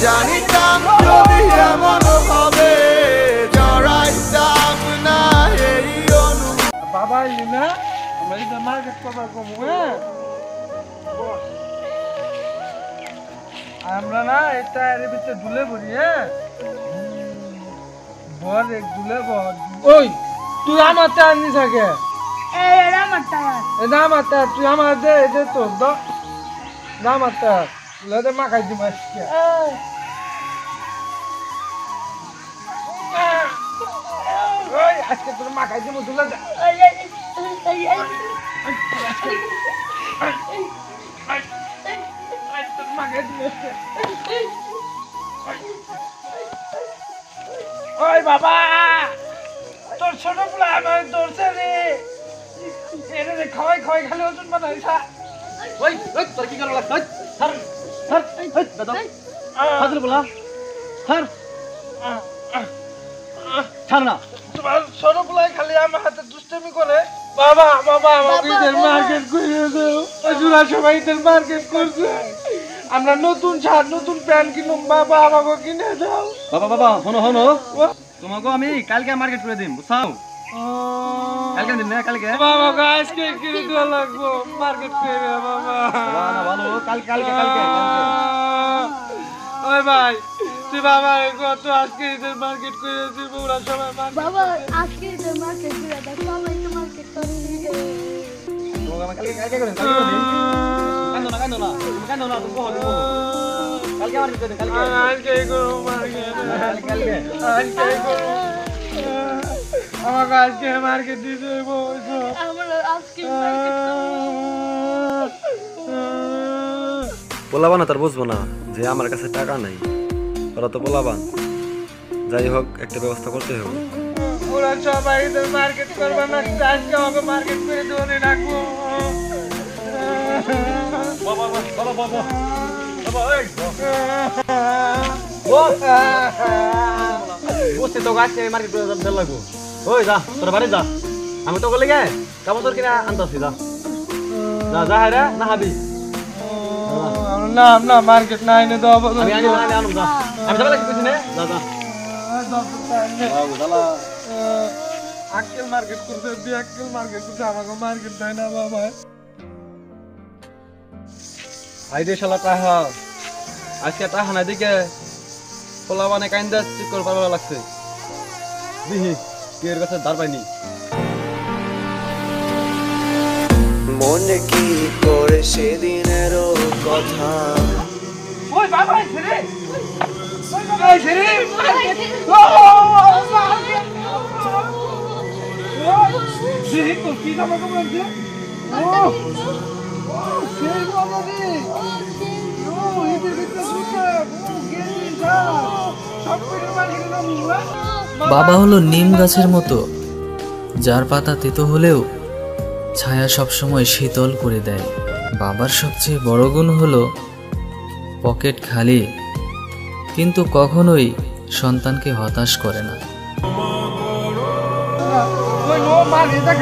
জানিতাম যদি এমন হবে জড়াইতাম না এই বাবা না আমরা যদি মার্কেট করবার কমু হ্যাঁ আমরা না এটা এর ভিতরে ঢুলে পড়ি হ্যাঁ বল এক ঢুলে বল ওই তুই আমার টায়ার নি থাকে এটা আমার টায়ার এটা আমার টায়ার তুই আমার দে এটা তোর দো না আমার টায়ার লেদে মাখাই দি মাসকে ওই আজকে তোর মাখাই দিব ঢুলে দে ওই বাবা তোর ছোট পোলা আমার ধরছে রে এরে রে খাওয়াই খাওয়াই খালি ওজন বানাইছা ওই ওই তোর কি করা লাগছে স্যার স্যার এই দাদা হাজির বলা স্যার ছাড় না তোমার ছোট পোলাই খালি আমার হাতে দুষ্টামি করে বাবা বাবা আমাকে ইদের মার্কেট করে দাও জুরা সবাই ইদের মার্কেট করছে আমরা নতুন শার্ট নতুন প্যান্ট কিনুম বাবা আমাকে কিনে দাও বাবা বাবা হনো হনো তোমাকে আমি কালকে মার্কেট করে দিম বুঝছাও কালকে দিন না কালকে বাবা আজকে কিনে দেওয়া লাগবো মার্কেট করে বাবা না ভালো কালকে কালকে কালকে ওই ভাই তুই বাবা কত আজকে ইদের মার্কেট করে দিস ওরা সবাই বাবা আজকে যে মার্কেট করে দাও সবাই তো মার্কেট করে তোমাকে কালকে কালকে করে দিন কান্দো না তুমি বলো কালকে মার্কেট করে দিন কালকে আজকে করো মার্কেট কালকে আজকে করো আমাকে আজকে মার্কেট দিতে বলছো আমরা আজকে মার্কেট পোলাবান তার বুঝবো না যে আমার কাছে টাকা নাই ওরা তো পোলাবান যাই হোক একটা ব্যবস্থা করতে হবে ওরা সবাই ইদের মার্কেট করবে না আজকে আমাকে মার্কেট করে দেওয়ানি রাখবো বাবা বাবা বাবা বাবা এই বসে তো গাছে মার্কেট করে দিতে লাগবো ওই যা তোর বাড়ি যা আমি তো গলে গে কাপড় তোর কিনা আনতাছি যা যা যা রে না হাবি না না মার্কেট না এনে দাও আমি আনি আনুম যা আমি যাবে লাগি কইছিনে যা যা বাবু দালা আক্কেল মার্কেট করতে বিয়াক্কেল মার্কেট করতে আমাকে মার্কেট দেয় না বাবা আইদে শালা তাহা আজকে তাহা না দিকে পোলাবানে কাইন্দা ঠিক করে পারবা লাগছে দিহি কি এর কাছে দাঁড় পাইনি মনে কি করে সেদিনেরও কথা ওই বাবা ছেড়ে ওই ছেড়ে ছেড়ে তো কি আমাকে বলছে ও সেই বাবা রে ও এদের ভিতরে সুতা ও গেলি যা সব করে মার্কেটে না মুলা বাবা হলো নিম গাছের মতো, যার পাতা তেতো হলেও ছায়া সবসময় শীতল করে দেয়। বাবার সবচেয়ে বড় গুণ হলো পকেট খালি, কিন্তু কখনোই সন্তানকে হতাশ করে না। ওই নো মার এটা